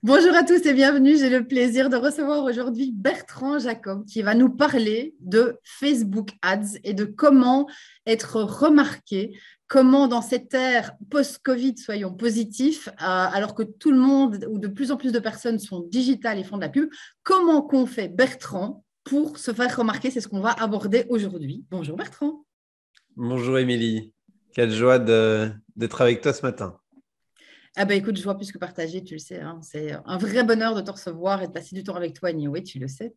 Bonjour à tous et bienvenue. J'ai le plaisir de recevoir aujourd'hui Bertrand Jacob qui va nous parler de Facebook Ads et de comment être remarqué, comment dans cette ère post-Covid, soyons positifs, alors que tout le monde ou de plus en plus de personnes sont digitales et font de la pub, comment qu'on fait Bertrand pour se faire remarquer. C'est ce qu'on va aborder aujourd'hui. Bonjour Bertrand. Bonjour Émilie, quelle joie d'être avec toi ce matin. Ah ben écoute, je vois plus que partager, tu le sais, hein. C'est un vrai bonheur de te recevoir et de passer du temps avec toi, oui, tu le sais.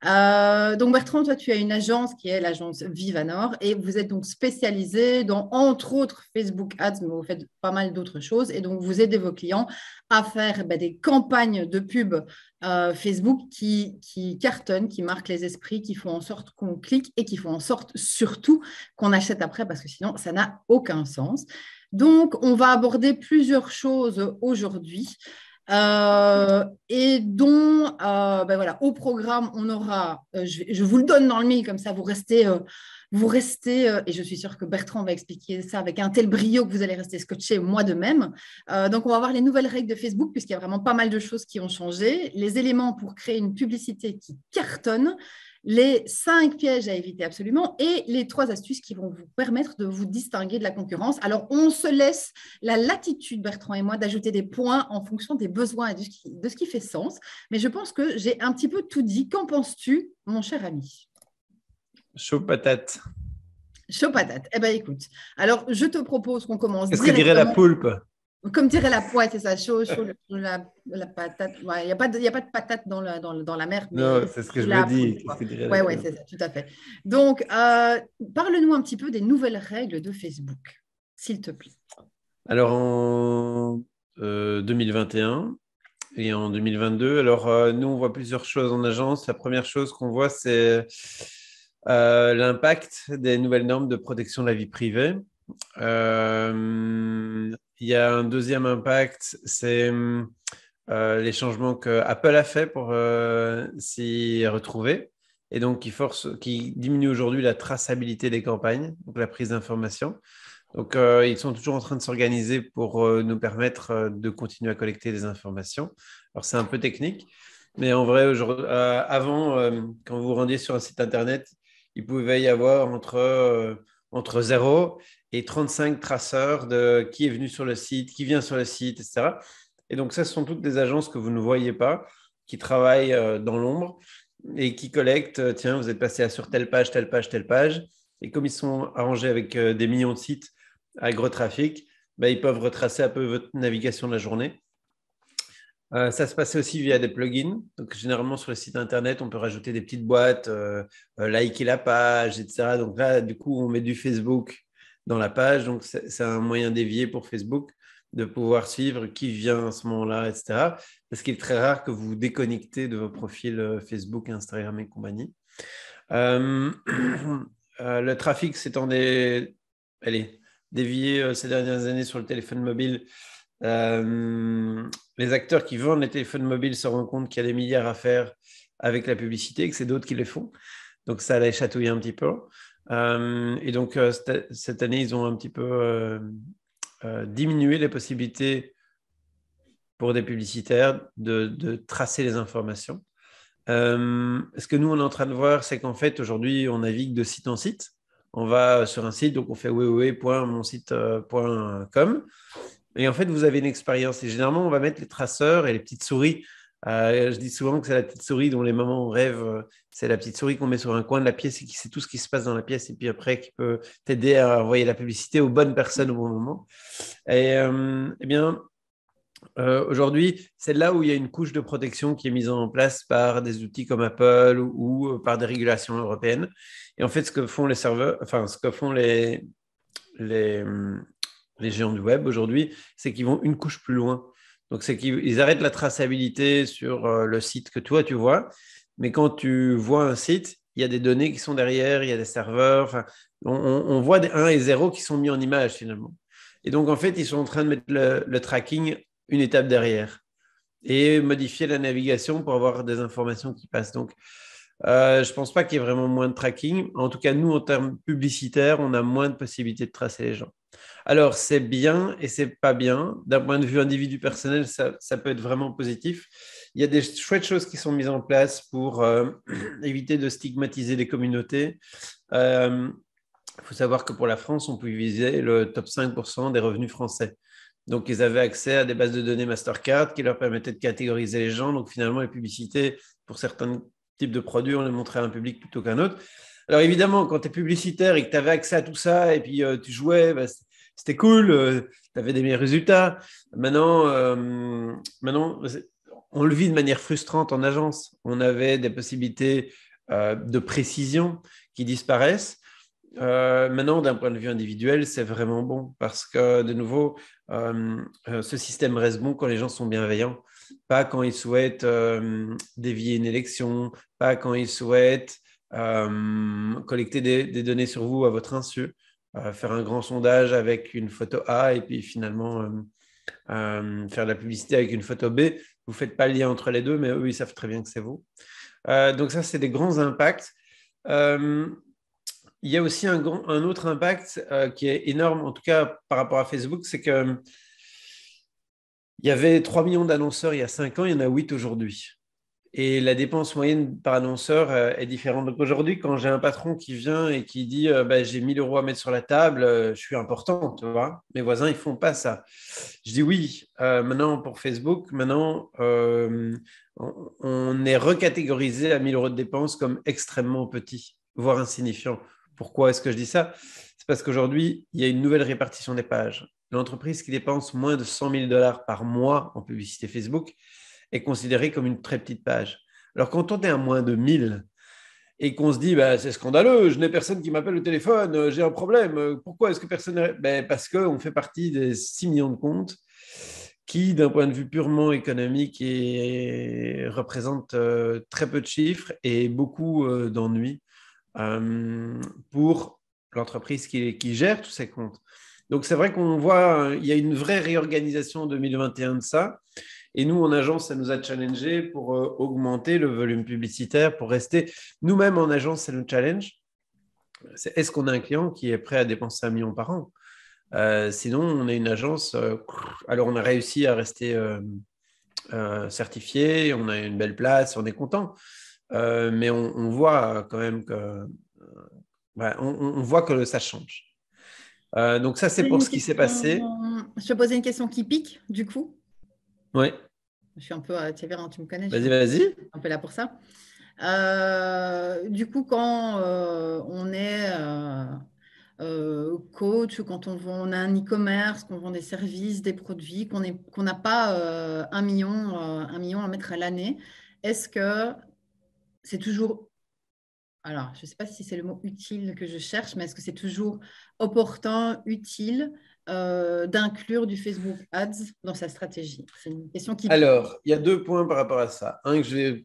Donc Bertrand, toi, tu as une agence qui est l'agence Vivanor et vous êtes donc spécialisé dans, entre autres, Facebook Ads, mais vous faites pas mal d'autres choses et donc vous aidez vos clients à faire des campagnes de pub Facebook qui cartonnent, qui marquent les esprits, qui font en sorte qu'on clique et qui font en sorte surtout qu'on achète après parce que sinon, ça n'a aucun sens. Donc, on va aborder plusieurs choses aujourd'hui. Et dont, voilà, au programme, on aura, je vous le donne dans le mille, comme ça vous restez, et je suis sûre que Bertrand va expliquer ça avec un tel brio que vous allez rester scotché, moi de même. Donc, on va voir les nouvelles règles de Facebook, puisqu'il y a vraiment pas mal de choses qui ont changé, les éléments pour créer une publicité qui cartonne, les 5 pièges à éviter absolument et les 3 astuces qui vont vous permettre de vous distinguer de la concurrence. Alors, on se laisse la latitude, Bertrand et moi, d'ajouter des points en fonction des besoins et de ce qui fait sens. Mais je pense que j'ai un petit peu tout dit. Qu'en penses-tu, mon cher ami? Chaud patate. Chaud patate. Eh bien, écoute. Alors, je te propose qu'on commence Qu'est-ce que dirait la directement. poulpe? Comme dirait la poêle, c'est ça, chaud, la patate. Ouais, il y a pas de patate dans la mer, Non, mais c'est ce que sous je me la dis. poule, Qu'est-ce quoi. que dirait la Ouais, poulpe? c'est ça, tout à fait. Donc, parle-nous un petit peu des nouvelles règles de Facebook, s'il te plaît. Alors, en 2021 et en 2022, alors nous, on voit plusieurs choses en agence. La première chose qu'on voit, c'est l'impact des nouvelles normes de protection de la vie privée. Il y a un deuxième impact, c'est les changements que Apple a fait pour s'y retrouver et donc qui diminue aujourd'hui la traçabilité des campagnes, donc la prise d'informations. Donc, ils sont toujours en train de s'organiser pour nous permettre de continuer à collecter des informations. Alors, c'est un peu technique, mais en vrai, avant, quand vous vous rendiez sur un site Internet, il pouvait y avoir entre 0 et 35 traceurs de qui est venu sur le site, qui vient sur le site, etc. Et donc, ça, ce sont toutes des agences que vous ne voyez pas, qui travaillent dans l'ombre et qui collectent, tiens, vous êtes passé sur telle page, telle page, telle page. Et comme ils sont arrangés avec des millions de sites avec gros trafic, ils peuvent retracer un peu votre navigation de la journée. Ça se passait aussi via des plugins. Donc, généralement, sur le site Internet, on peut rajouter des petites boîtes, liker la page, etc. Donc là, du coup, on met du Facebook dans la page. Donc, c'est un moyen dévié pour Facebook de pouvoir suivre qui vient à ce moment-là, etc. Parce qu'il est très rare que vous vous déconnectez de vos profils Facebook, Instagram et compagnie. Le trafic s'étant dévié ces dernières années sur le téléphone mobile. Les acteurs qui vendent les téléphones mobiles se rendent compte qu'il y a des milliards à faire avec la publicité et que c'est d'autres qui les font. Donc, ça les chatouille un petit peu. Et donc, cette année, ils ont un petit peu diminué les possibilités pour des publicitaires de tracer les informations. Ce que nous, on est en train de voir, c'est qu'en fait, aujourd'hui, on navigue de site en site. On va sur un site, donc on fait www.monsite.com. Et en fait, vous avez une expérience. Et généralement, on va mettre les traceurs et les petites souris. Je dis souvent que c'est la petite souris dont les mamans rêvent. C'est la petite souris qu'on met sur un coin de la pièce et qui sait tout ce qui se passe dans la pièce. Et puis après, qui peut t'aider à envoyer la publicité aux bonnes personnes au bon moment. Et eh bien, aujourd'hui, c'est là où il y a une couche de protection qui est mise en place par des outils comme Apple ou par des régulations européennes. Et en fait, ce que font les serveurs, enfin, ce que font les, les géants du web aujourd'hui, c'est qu'ils vont une couche plus loin. Donc, c'est qu'ils arrêtent la traçabilité sur le site que toi, tu vois. Mais quand tu vois un site, il y a des données qui sont derrière, il y a des serveurs. Enfin, on voit des 1 et 0 qui sont mis en image finalement. Et donc, en fait, ils sont en train de mettre le tracking une étape derrière et modifier la navigation pour avoir des informations qui passent. Donc, je ne pense pas qu'il y ait vraiment moins de tracking. En tout cas, nous, en termes publicitaires, on a moins de possibilités de tracer les gens. Alors, c'est bien et c'est pas bien. D'un point de vue individu personnel, ça peut être vraiment positif. Il y a des chouettes choses qui sont mises en place pour éviter de stigmatiser les communautés. Il faut savoir que pour la France, on peut viser le top 5% des revenus français. Donc, ils avaient accès à des bases de données Mastercard qui leur permettaient de catégoriser les gens. Donc, finalement, les publicités, pour certains types de produits, on les montrait à un public plutôt qu'à un autre. Alors, évidemment, quand tu es publicitaire et que tu avais accès à tout ça et puis tu jouais, bah, c'était cool, tu avais des meilleurs résultats. Maintenant, on le vit de manière frustrante en agence. On avait des possibilités de précision qui disparaissent. Maintenant, d'un point de vue individuel, c'est vraiment bon parce que, de nouveau, ce système reste bon quand les gens sont bienveillants, pas quand ils souhaitent dévier une élection, pas quand ils souhaitent collecter des données sur vous à votre insu, faire un grand sondage avec une photo A et puis finalement faire de la publicité avec une photo B. Vous ne faites pas le lien entre les deux, mais eux, ils savent très bien que c'est vous. Donc ça, c'est des grands impacts. Il y a aussi un autre impact qui est énorme, en tout cas par rapport à Facebook, c'est qu'il y avait 3 millions d'annonceurs il y a 5 ans, il y en a 8 aujourd'hui. Et la dépense moyenne par annonceur est différente. Donc aujourd'hui, quand j'ai un patron qui vient et qui dit j'ai 1 000 euros à mettre sur la table, je suis important, tu vois. Mes voisins, ils ne font pas ça. Je dis oui. Maintenant, pour Facebook, on est recatégorisé à 1 000 euros de dépenses comme extrêmement petit, voire insignifiant. Pourquoi est-ce que je dis ça? C'est parce qu'aujourd'hui, il y a une nouvelle répartition des pages. L'entreprise qui dépense moins de 100 000 $ par mois en publicité Facebook est considérée comme une très petite page. Alors, quand on est à moins de 1000 et qu'on se dit c'est scandaleux, je n'ai personne qui m'appelle au téléphone, j'ai un problème, pourquoi est-ce que personne... Parce qu'on fait partie des 6 millions de comptes qui, d'un point de vue purement économique, représentent très peu de chiffres et beaucoup d'ennuis pour l'entreprise qui gère tous ces comptes. Donc, c'est vrai qu'on voit, il y a une vraie réorganisation en 2021 de ça. Et nous, en agence, ça nous a challengé pour augmenter le volume publicitaire, pour rester. Nous-mêmes, en agence, c'est le challenge. Est-ce qu'on a un client qui est prêt à dépenser 1 million par an? Sinon, on est une agence. Alors, on a réussi à rester certifié, on a une belle place, on est content. Mais on voit quand même que, on voit que ça change. Donc, ça, c'est pour ce qui s'est passé. Je te posais une question qui pique, du coup. Oui. Je suis un peu, tu me connais. Vas-y. Un peu là pour ça. Du coup, quand on est coach, quand on a un e-commerce, qu'on vend des services, des produits, qu'on n'a pas 1 million à mettre à l'année, est-ce que c'est toujours... Alors, je ne sais pas si c'est le mot utile que je cherche, mais est-ce que c'est toujours opportun, utile d'inclure du Facebook Ads dans sa stratégie? C'est une question qui... Alors, il y a 2 points par rapport à ça. Un que je vais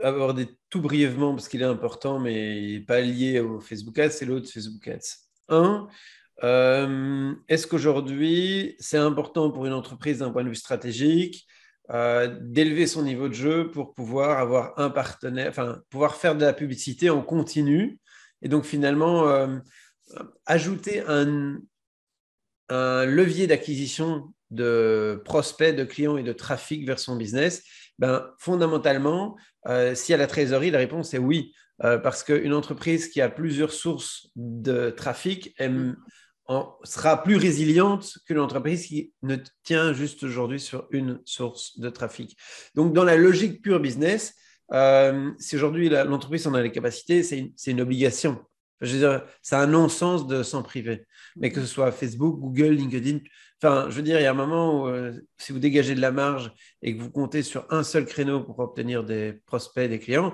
aborder tout brièvement parce qu'il est important, mais il n'est pas lié au Facebook Ads, c'est l'autre Facebook Ads. Est-ce qu'aujourd'hui, c'est important pour une entreprise d'un point de vue stratégique d'élever son niveau de jeu pour pouvoir avoir un partenaire, enfin, pouvoir faire de la publicité en continu et donc finalement ajouter un levier d'acquisition de prospects, de clients et de trafic vers son business? Fondamentalement, s'il y a la trésorerie, la réponse est oui. Parce qu'une entreprise qui a plusieurs sources de trafic sera plus résiliente qu'une entreprise qui ne tient juste aujourd'hui sur une source de trafic. Donc, dans la logique pure business, si aujourd'hui l'entreprise en a les capacités, c'est une obligation. Je veux dire, c'est un non-sens de s'en priver. Mais que ce soit Facebook, Google, LinkedIn, enfin, je veux dire, il y a un moment où si vous dégagez de la marge et que vous comptez sur un seul créneau pour obtenir des prospects, des clients,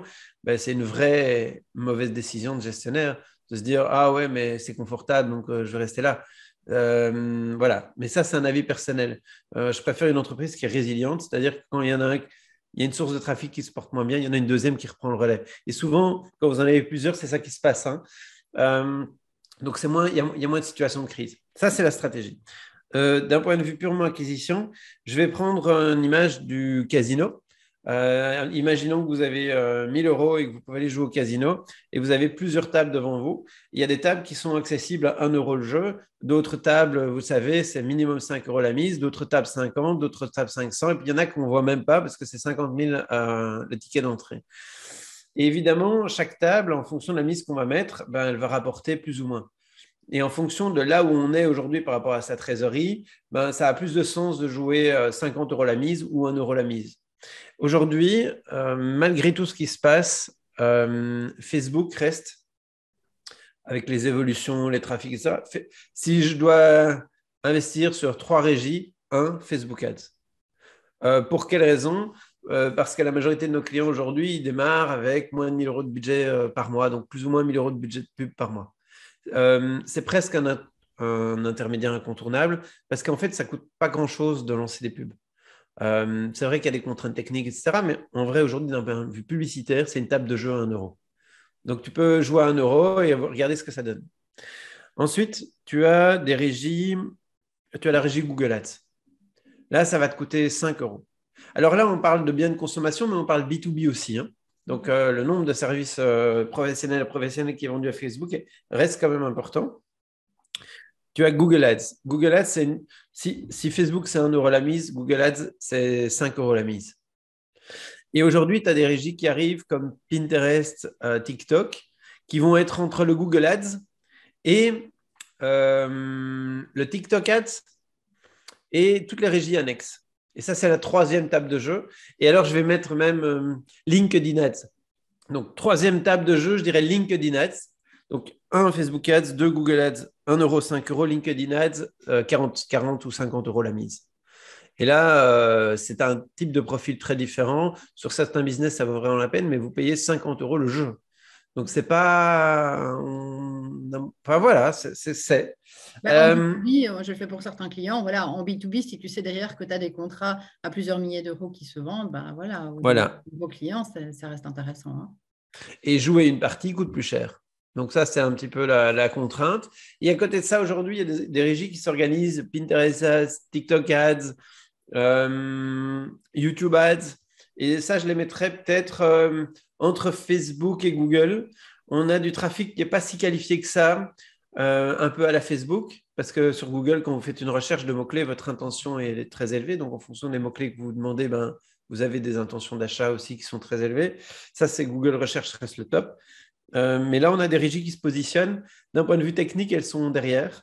c'est une vraie mauvaise décision de gestionnaire de se dire ah ouais, mais c'est confortable, donc je vais rester là. Voilà. Mais ça, c'est un avis personnel. Je préfère une entreprise qui est résiliente, c'est-à-dire que quand il y en a il y a une source de trafic qui se porte moins bien, il y en a une deuxième qui reprend le relais. Et souvent, quand vous en avez plusieurs, c'est ça qui se passe. Donc, il y a moins de situations de crise. Ça, c'est la stratégie. D'un point de vue purement acquisition, je vais prendre une image du casino. Imaginons que vous avez 1000 euros et que vous pouvez aller jouer au casino et vous avez plusieurs tables devant vous. Il y a des tables qui sont accessibles à 1 euro le jeu. D'autres tables, vous savez, c'est minimum 5 euros la mise. D'autres tables 50, d'autres tables 500. Et puis il y en a qu'on ne voit même pas parce que c'est 50 000 le ticket d'entrée. Et évidemment, chaque table, en fonction de la mise qu'on va mettre, ben, elle va rapporter plus ou moins. Et en fonction de là où on est aujourd'hui par rapport à sa trésorerie, ben, ça a plus de sens de jouer 50 euros la mise ou 1 euro la mise. Aujourd'hui, malgré tout ce qui se passe, Facebook reste avec les évolutions, les trafics, etc. Si je dois investir sur 3 régies, Facebook Ads. Pour quelle raison? Parce que la majorité de nos clients aujourd'hui, ils démarrent avec moins de 1 000 euros de budget par mois, donc plus ou moins 1 000 euros de budget de pub par mois. C'est presque un intermédiaire incontournable parce qu'en fait, ça ne coûte pas grand-chose de lancer des pubs. C'est vrai qu'il y a des contraintes techniques, etc. Mais en vrai, aujourd'hui, d'un point de vue publicitaire, c'est une table de jeu à 1 euro. Donc, tu peux jouer à 1 euro et regarder ce que ça donne. Ensuite, tu as la régie Google Ads. Là, ça va te coûter 5 euros. Alors là, on parle de biens de consommation, mais on parle B2B aussi. Donc, le nombre de services professionnels qui est vendu à Facebook reste quand même important. Tu as Google Ads. Google Ads, si Facebook, c'est 1 euro la mise, Google Ads, c'est 5 euros la mise. Et aujourd'hui, tu as des régies qui arrivent comme Pinterest, TikTok, qui vont être entre le Google Ads et le TikTok Ads et toutes les régies annexes. Et ça, c'est la 3e table de jeu. Et alors, je vais mettre même LinkedIn Ads. Donc, 3e table de jeu, je dirais LinkedIn Ads. Donc, 1 Facebook Ads, 2 Google Ads, 1 euro, 5 euros, LinkedIn Ads, 40 ou 50 euros la mise. Et là, c'est un type de profil très différent. Sur certains business, ça vaut vraiment la peine, mais vous payez 50 euros le jeu. Donc, c'est pas. Enfin, voilà, c'est. En B2B, je le fais pour certains clients. Voilà, en B2B, si tu sais derrière que tu as des contrats à plusieurs milliers d'euros qui se vendent, ben voilà, Voilà. Vos clients, ça reste intéressant. Et jouer une partie coûte plus cher. Donc ça, c'est un petit peu la contrainte. Et à côté de ça, aujourd'hui, il y a des régies qui s'organisent, Pinterest Ads, TikTok Ads, YouTube Ads. Et ça, je les mettrais peut-être entre Facebook et Google. On a du trafic qui n'est pas si qualifié que ça, un peu à la Facebook, parce que sur Google, quand vous faites une recherche de mots-clés, votre intention est très élevée. Donc, en fonction des mots-clés que vous demandez, vous avez des intentions d'achat aussi qui sont très élevées. Ça, c'est Google Recherche reste le top. Mais là, on a des régies qui se positionnent. D'un point de vue technique, elles sont derrière.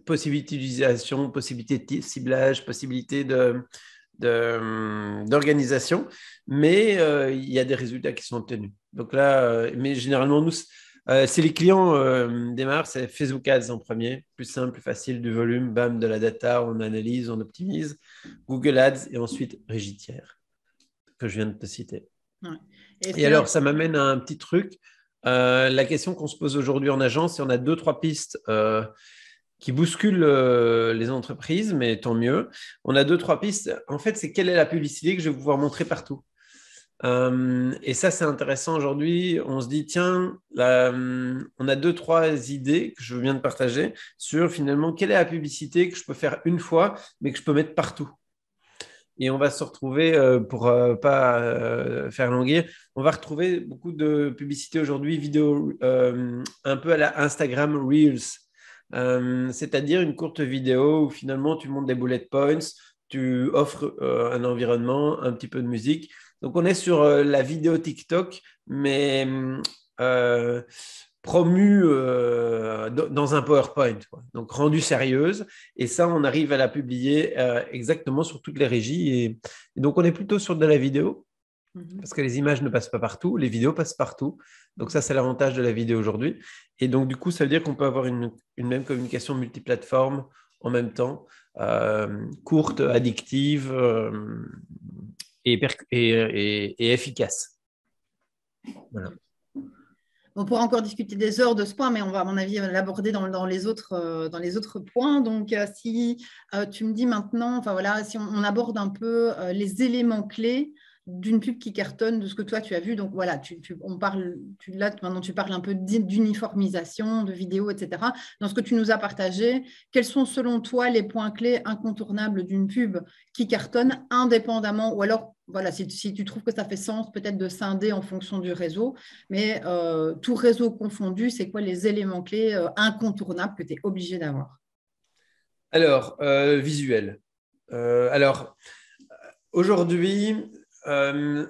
Possibilité d'utilisation, possibilité de ciblage, possibilité d'organisation, mais il y a des résultats qui sont obtenus. Donc là, mais généralement, nous, si les clients démarrent, c'est Facebook Ads en premier, plus simple, plus facile, du volume, bam, de la data, on analyse, on optimise, Google Ads et ensuite régie tiers, que je viens de te citer. Ouais. Et alors, ça m'amène à un petit truc. La question qu'on se pose aujourd'hui en agence, c'est on a 2-3 pistes qui bousculent les entreprises, mais tant mieux. On a 2-3 pistes. En fait, c'est quelle est la publicité que je vais pouvoir montrer partout. Et ça, c'est intéressant aujourd'hui. On se dit, tiens, on a 2-3 idées que je viens de partager sur finalement quelle est la publicité que je peux faire une fois, mais que je peux mettre partout. Et on va se retrouver, pour pas faire languir, on va retrouver beaucoup de publicités aujourd'hui, vidéo un peu à la Instagram Reels. C'est-à-dire une courte vidéo où finalement tu montes des bullet points, tu offres un environnement, un petit peu de musique. Donc on est sur la vidéo TikTok, mais promue dans un PowerPoint, quoi. Donc rendue sérieuse. Et ça, on arrive à la publier exactement sur toutes les régies. Et donc on est plutôt sur de la vidéo. Parce que les images ne passent pas partout, les vidéos passent partout. Donc ça, c'est l'avantage de la vidéo aujourd'hui. Et donc, du coup, ça veut dire qu'on peut avoir une même communication multiplateforme en même temps, courte, addictive et efficace. Voilà. On pourra encore discuter des heures de ce point, mais on va, à mon avis, l'aborder dans les autres points. Donc, si tu me dis maintenant, enfin voilà, si on aborde un peu les éléments clés d'une pub qui cartonne, de ce que toi tu as vu. Donc voilà, maintenant tu parles un peu d'uniformisation, de vidéos, etc. Dans ce que tu nous as partagé, quels sont selon toi les points clés incontournables d'une pub qui cartonne indépendamment, ou alors voilà, si tu trouves que ça fait sens peut-être de scinder en fonction du réseau, mais tout réseau confondu, c'est quoi les éléments clés incontournables que tu es obligé d'avoir? Alors, visuel. Aujourd'hui,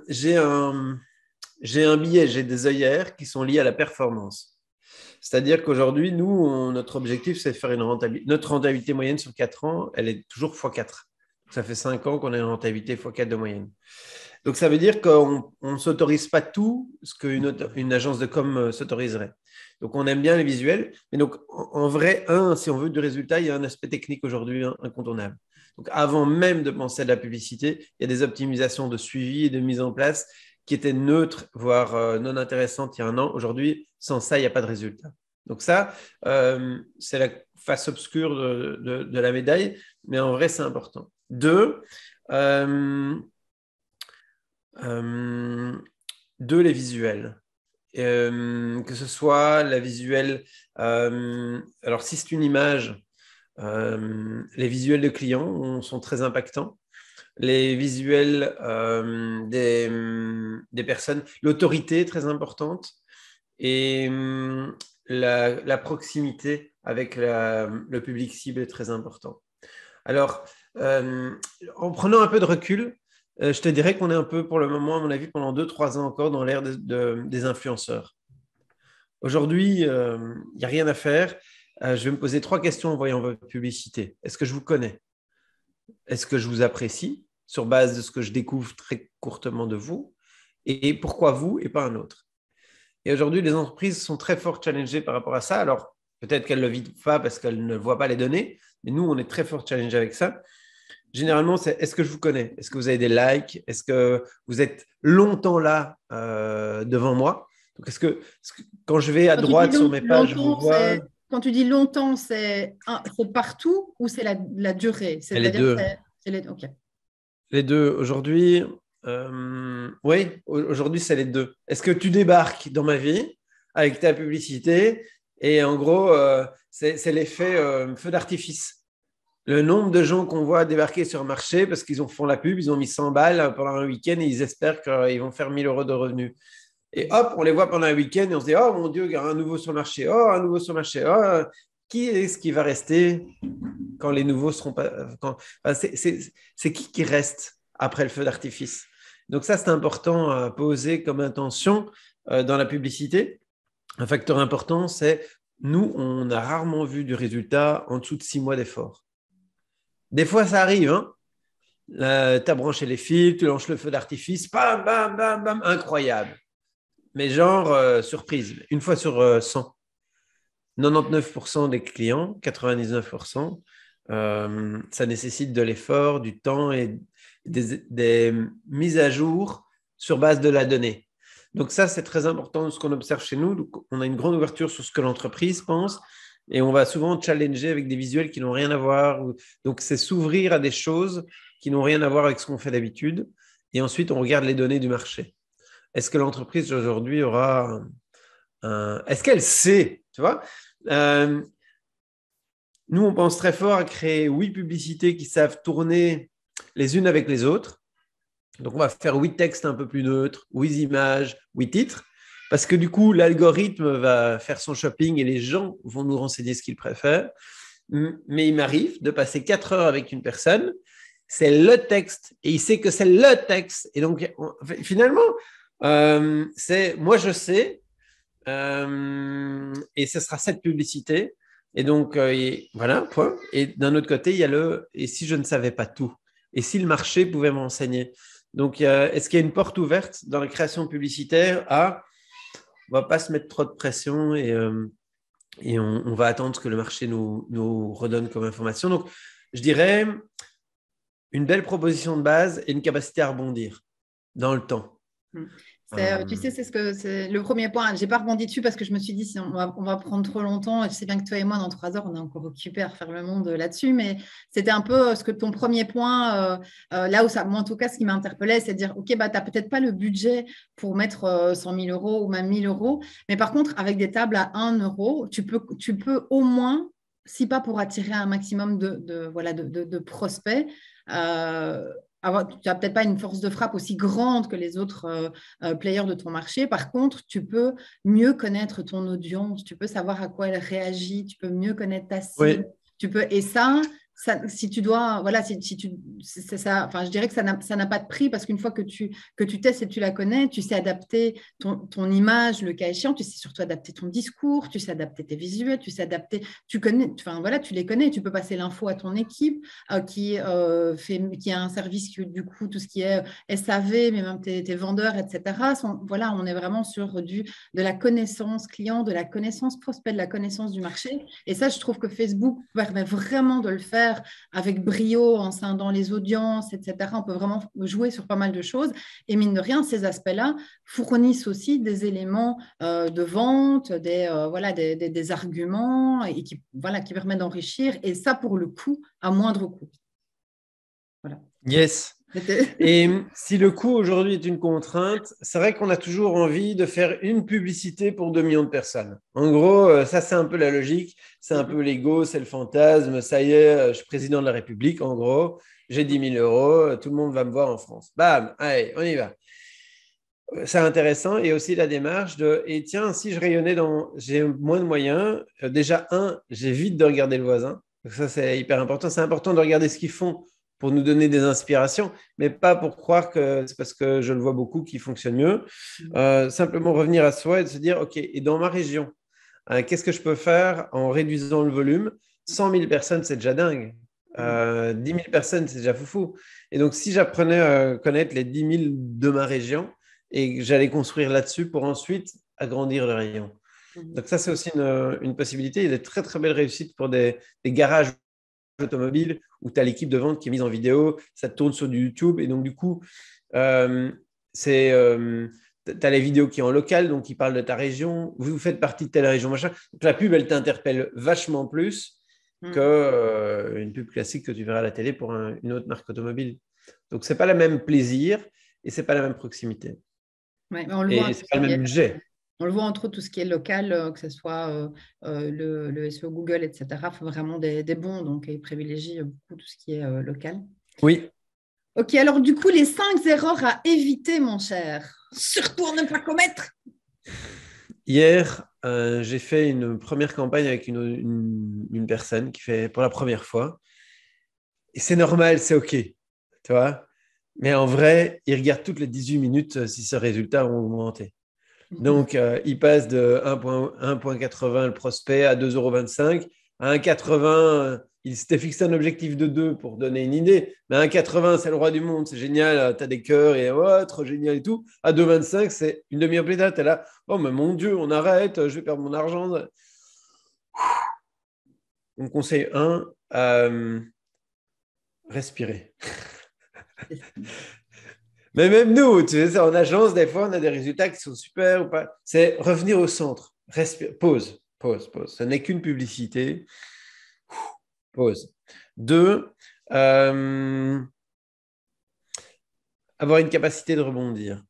j'ai un biais, j'ai des œillères qui sont liées à la performance. C'est-à-dire qu'aujourd'hui, nous, notre objectif, c'est de faire une rentabilité. Notre rentabilité moyenne sur 4 ans, elle est toujours x4. Ça fait 5 ans qu'on a une rentabilité x4 de moyenne. Donc, ça veut dire qu'on ne s'autorise pas tout ce qu'une agence de com s'autoriserait. Donc, on aime bien les visuels. Mais donc, en vrai, si on veut du résultat, il y a un aspect technique aujourd'hui incontournable. Donc, avant même de penser à de la publicité, il y a des optimisations de suivi et de mise en place qui étaient neutres, voire non intéressantes il y a un an. Aujourd'hui, sans ça, il n'y a pas de résultat. Donc ça, c'est la face obscure de la médaille, mais en vrai, c'est important. 2, les visuels. Que ce soit la visuelle, alors si c'est une image, les visuels de clients sont très impactants. Les visuels des personnes, l'autorité est très importante et la proximité avec le public cible est très important. Alors, en prenant un peu de recul, je te dirais qu'on est un peu, pour le moment, à mon avis, pendant 2-3 ans encore dans l'ère des influenceurs. Aujourd'hui, il n'y a rien à faire. Je vais me poser 3 questions en voyant votre publicité. Est-ce que je vous connais? Est-ce que je vous apprécie sur base de ce que je découvre très courtement de vous? Et pourquoi vous et pas un autre? Et aujourd'hui, les entreprises sont très fort challengées par rapport à ça. Alors, peut-être qu'elles ne le vivent pas parce qu'elles ne voient pas les données, mais nous, on est très fort challengés avec ça. Généralement, c'est est-ce que je vous connais? Est-ce que vous avez des likes? Est-ce que vous êtes longtemps là devant moi? Donc, quand je vais à droite sur mes pages, je vous vois? Quand tu dis longtemps, c'est partout ou c'est la durée? Les C'est-à-dire, deux. OK. Les deux. Aujourd'hui, oui, aujourd'hui, c'est les deux. Est-ce que tu débarques dans ma vie avec ta publicité et en gros, c'est l'effet feu d'artifice. Le nombre de gens qu'on voit débarquer sur le marché parce qu'ils font la pub, ils ont mis 100 balles pendant un week-end et ils espèrent qu'ils vont faire 1 000 € de revenus. Et hop, on les voit pendant un week-end et on se dit, oh mon Dieu, il y a un nouveau sur le marché. Oh, un nouveau sur le marché. Oh, qui est-ce qui va rester quand les nouveaux seront pas… c'est qui reste après le feu d'artifice? Donc ça, c'est important à poser comme intention dans la publicité. Un facteur important, c'est nous, on a rarement vu du résultat en dessous de 6 mois d'effort. Des fois, ça arrive. Hein, tu as branché les fils, tu lances le feu d'artifice, bam, bam, bam, bam, incroyable. Mais genre, surprise, une fois sur 100. 99% des clients, 99%, ça nécessite de l'effort, du temps et des mises à jour sur base de la donnée. Donc ça, c'est très important ce qu'on observe chez nous. Donc, on a une grande ouverture sur ce que l'entreprise pense et on va souvent challenger avec des visuels qui n'ont rien à voir. Donc, c'est s'ouvrir à des choses qui n'ont rien à voir avec ce qu'on fait d'habitude. Et ensuite, on regarde les données du marché. Est-ce que l'entreprise aujourd'hui aura est-ce qu'elle sait, tu vois nous, on pense très fort à créer 8 publicités qui savent tourner les unes avec les autres. Donc, on va faire 8 textes un peu plus neutres, 8 images, 8 titres, parce que du coup, l'algorithme va faire son shopping et les gens vont nous renseigner ce qu'ils préfèrent. Mais il m'arrive de passer 4 heures avec une personne, c'est le texte, et il sait que c'est le texte. Et donc, finalement, c'est moi, je sais, et ce sera cette publicité. Et donc, voilà, point. Et d'un autre côté, il y a et si je ne savais pas tout? Et si le marché pouvait m'enseigner? Donc, est-ce qu'il y a une porte ouverte dans la création publicitaire on ne va pas se mettre trop de pression et on va attendre que le marché nous redonne comme information. Donc, je dirais une belle proposition de base et une capacité à rebondir dans le temps. Tu sais, c'est le premier point. Je n'ai pas rebondi dessus parce que je me suis dit, si on va prendre trop longtemps. Et je sais bien que toi et moi, dans 3 heures, on est encore occupés à refaire le monde là-dessus. Mais c'était un peu ce que ton premier point, là où ça, moi en tout cas, ce qui m'interpellait, c'est de dire, OK, bah, tu n'as peut-être pas le budget pour mettre 100 000 euros ou même 1 000 euros. Mais par contre, avec des tables à 1 euro, tu peux au moins, si pas pour attirer un maximum de prospects, tu n'as peut-être pas une force de frappe aussi grande que les autres players de ton marché. Par contre, tu peux mieux connaître ton audience, tu peux savoir à quoi elle réagit, tu peux mieux connaître ta cible. Oui, Et si tu dois, voilà, si tu, c'est ça, enfin, je dirais que ça n'a pas de prix parce qu'une fois que tu testes et tu la connais, tu sais adapter ton image, le cas échéant, tu sais surtout adapter ton discours, tu sais adapter tes visuels, tu sais adapter, tu connais, enfin, voilà, tu les connais, tu peux passer l'info à ton équipe qui a un service qui, du coup, tout ce qui est SAV, mais même tes vendeurs, etc. Voilà, on est vraiment sur de la connaissance client, de la connaissance prospect, de la connaissance du marché. Et ça, je trouve que Facebook permet vraiment de le faire avec brio, en scindant les audiences, etc. On peut vraiment jouer sur pas mal de choses. Et mine de rien, ces aspects-là fournissent aussi des éléments de vente, des arguments et qui permettent d'enrichir. Et ça, pour le coup, à moindre coût. Voilà. yes. Et si le coût aujourd'hui est une contrainte, c'est vrai qu'on a toujours envie de faire une publicité pour 2 millions de personnes. En gros, ça, c'est un peu la logique, c'est un peu l'ego, c'est le fantasme. Ça y est, je suis président de la République, en gros, j'ai 10 000 euros, tout le monde va me voir en France. Bam, allez, on y va. C'est intéressant et aussi la démarche et tiens, si je rayonnais j'ai moins de moyens, déjà, j'évite de regarder le voisin. Donc ça, c'est hyper important. C'est important de regarder ce qu'ils font pour nous donner des inspirations, mais pas pour croire que c'est parce que je le vois beaucoup qui fonctionne mieux. Simplement revenir à soi et de se dire, OK, et dans ma région, qu'est-ce que je peux faire en réduisant le volume? 100 000 personnes, c'est déjà dingue. 10 000 personnes, c'est déjà foufou. Et donc, si j'apprenais à connaître les 10 000 de ma région et que j'allais construire là-dessus pour ensuite agrandir le rayon. Donc, ça, c'est aussi une possibilité. Il y a des très, très belles réussites pour des garages automobile où tu as l'équipe de vente qui est mise en vidéo, ça tourne sur du YouTube et donc du coup, tu as les vidéos qui sont en local, donc qui parlent de ta région, vous faites partie de telle région, machin. Donc la pub, elle t'interpelle vachement plus qu'une pub classique que tu verras à la télé pour une autre marque automobile. Donc c'est pas le même plaisir et c'est pas la même proximité. Ouais, on le voit, et c'est pas le même budget. on le voit entre autres tout ce qui est local, que ce soit le SEO Google, etc. Il faut vraiment des bons, donc ils privilégient beaucoup tout ce qui est local. Oui. Ok, alors du coup, les 5 erreurs à éviter, mon cher. Surtout à ne pas commettre. Hier, j'ai fait une première campagne avec une personne qui fait pour la première fois. Et c'est normal, c'est OK. Tu vois? Mais en vrai, il regarde toutes les 18 minutes si ses résultats ont augmenté. Donc, il passe de 1,80 le prospect à 2,25 €. À 1,80, il s'était fixé un objectif de 2 pour donner une idée. Mais à 1,80, c'est le roi du monde, c'est génial, tu as des cœurs et trop génial et tout. À 2,25, c'est une demi-heure plus tard, tu es là. Oh, mais mon Dieu, on arrête, je vais perdre mon argent. On conseille respirer. Mais même nous, tu sais, en agence, des fois, on a des résultats qui sont super ou pas. C'est revenir au centre. Pause. Ce n'est qu'une publicité. Pause. 2, avoir une capacité de rebondir.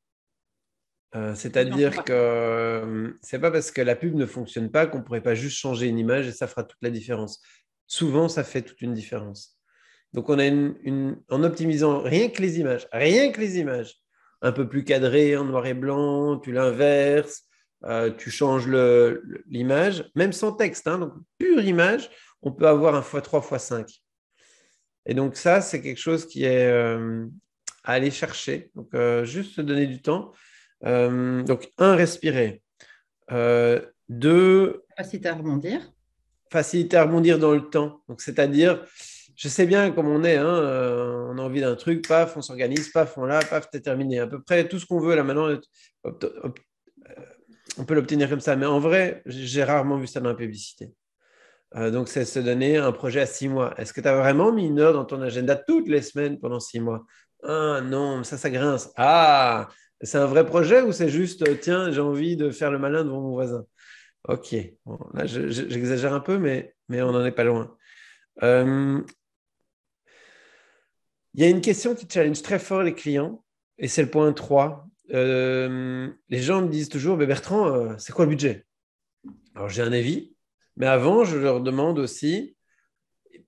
C'est-à-dire que c'est pas parce que la pub ne fonctionne pas qu'on ne pourrait pas juste changer une image et ça fera toute la différence. Souvent, ça fait toute une différence. Donc, on a en optimisant rien que les images, un peu plus cadrées en noir et blanc, tu l'inverses, tu changes l'image, même sans texte, hein, donc pure image, on peut avoir un x3, x5. Et donc, ça, c'est quelque chose qui est à aller chercher. Donc, juste se donner du temps. Donc, respirer. 2, Capacité à rebondir. faciliter à rebondir dans le temps. Donc, c'est-à-dire, je sais bien comme on est, hein, on a envie d'un truc, paf, on s'organise, paf, on l'a, paf, c'est terminé. À peu près tout ce qu'on veut là maintenant, on peut l'obtenir comme ça. Mais en vrai, j'ai rarement vu ça dans la publicité. Donc, c'est se donner un projet à 6 mois. Est-ce que tu as vraiment mis une heure dans ton agenda toutes les semaines pendant 6 mois? Ah non, ça grince. Ah, C'est un vrai projet ou c'est juste, tiens, j'ai envie de faire le malin devant mon voisin? Ok, bon, là, j'exagère un peu, mais on n'en est pas loin. Euh, Il y a une question qui challenge très fort les clients, et c'est le point 3. Les gens me disent toujours, mais Bertrand, c'est quoi le budget? Alors j'ai un avis, mais avant, je leur demande aussi,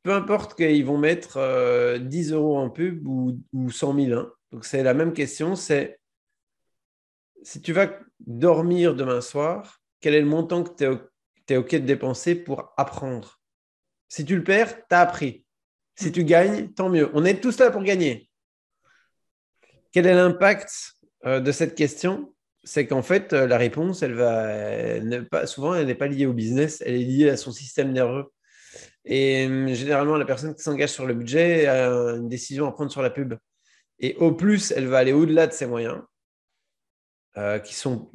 peu importe qu'ils vont mettre 10 euros en pub ou 100 000, hein. Donc c'est la même question, c'est si tu vas dormir demain soir, quel est le montant que tu es OK de dépenser pour apprendre? Si tu le perds, tu as appris. Si tu gagnes, tant mieux. On est tous là pour gagner. Quel est l'impact de cette question? C'est qu'en fait, la réponse, souvent, elle n'est pas liée au business, elle est liée à son système nerveux. Et généralement, la personne qui s'engage sur le budget a une décision à prendre sur la pub. Et au plus, elle va aller au-delà de ses moyens, qui sont,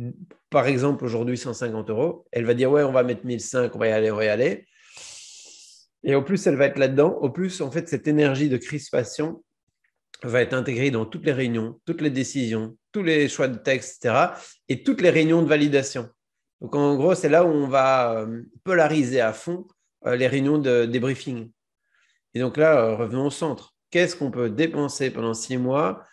par exemple, aujourd'hui 150 euros. Elle va dire, ouais, on va mettre 1005, on va y aller, on va y aller. Et au plus, elle va être là-dedans. Au plus, en fait, cette énergie de crispation va être intégrée dans toutes les réunions, toutes les décisions, tous les choix de texte, etc. Et toutes les réunions de validation. Donc, en gros, c'est là où on va polariser à fond les réunions de débriefing. Et donc là, revenons au centre. Qu'est-ce qu'on peut dépenser pendant 6 mois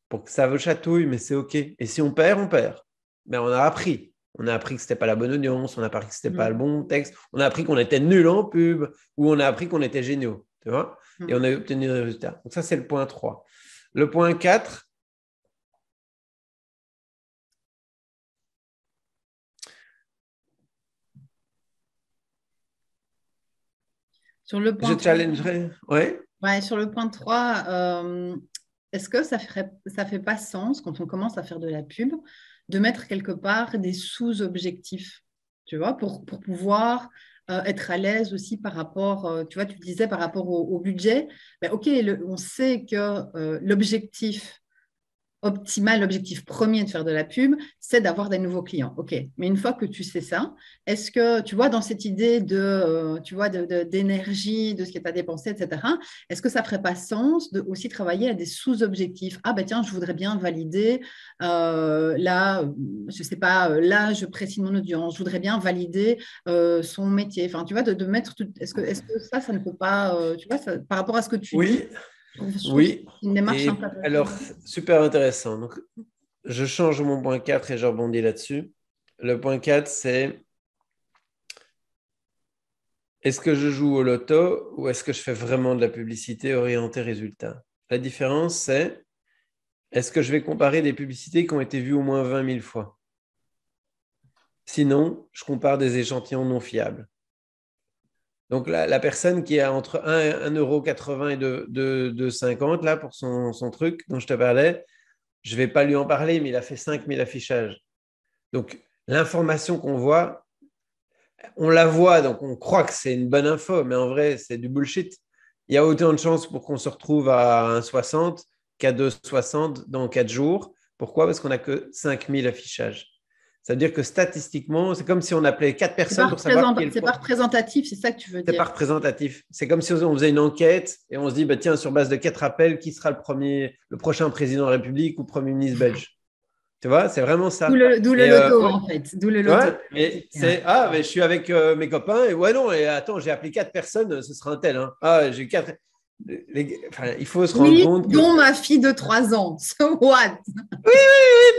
pour que ça vous chatouille, mais c'est OK. Et si on perd, on perd. Mais on a appris. On a appris que ce n'était pas la bonne audience, on a appris que ce n'était pas le bon texte, on a appris qu'on était nul en pub, ou on a appris qu'on était géniaux. Tu vois? Et on a obtenu des résultats. Donc ça, c'est le point 3. Le point 4, Sur le je point 3, challengerai. Ouais. ouais, sur le point 3, est-ce que ça fait pas sens, quand on commence à faire de la pub, de mettre quelque part des sous-objectifs, tu vois, pour pouvoir être à l'aise aussi par rapport, tu vois, tu disais par rapport au budget. Ben, OK, on sait que l'objectif optimal, l'objectif premier de faire de la pub, c'est d'avoir des nouveaux clients. OK. Mais une fois que tu sais ça, est-ce que tu vois dans cette idée tu vois, d'énergie, de ce que tu as dépensé, etc., est-ce que ça ne ferait pas sens de aussi travailler à des sous-objectifs? Ah ben tiens, je voudrais bien valider là, je sais pas, l'âge précis de mon audience, je voudrais bien valider son métier. Enfin, tu vois, de mettre tout. Est-ce que ça ne peut pas, tu vois, par rapport à ce que tu dis, Oui, je trouve que c'est oui. une démarche Et alors, intéressante. super intéressant. Donc, je change mon point 4 et je rebondis là-dessus. Le point 4, c'est est-ce que je joue au loto ou est-ce que je fais vraiment de la publicité orientée résultat? La différence, c'est est-ce que je vais comparer des publicités qui ont été vues au moins 20 000 fois? Sinon, je compare des échantillons non fiables. Donc, la personne qui a entre 1,80 € et 2,50 € là pour son truc dont je te parlais, je ne vais pas lui en parler, mais il a fait 5 000 affichages. Donc, l'information qu'on voit, on la voit, donc on croit que c'est une bonne info, mais en vrai, c'est du bullshit. Il y a autant de chances pour qu'on se retrouve à 1,60 qu'à 2,60 dans 4 jours. Pourquoi? Parce qu'on n'a que 5 000 affichages. Ça veut dire que statistiquement, c'est comme si on appelait 4 personnes pour savoir qui est le C'est pas représentatif, c'est ça que tu veux c'est dire. pas représentatif. C'est comme si on faisait une enquête et on se dit, bah, tiens, sur base de 4 appels, qui sera le prochain président de la République ou premier ministre belge? Tu vois, c'est vraiment D'où ça. le Et loto, ouais, en fait. D'où le loto. ouais, mais mais je suis avec mes copains et ouais, non, et attends, j'ai appelé 4 personnes, ce sera un tel. Hein. Ah, j'ai 4. Enfin, il faut se rendre Oui, compte que dont ma fille de 3 ans. So what?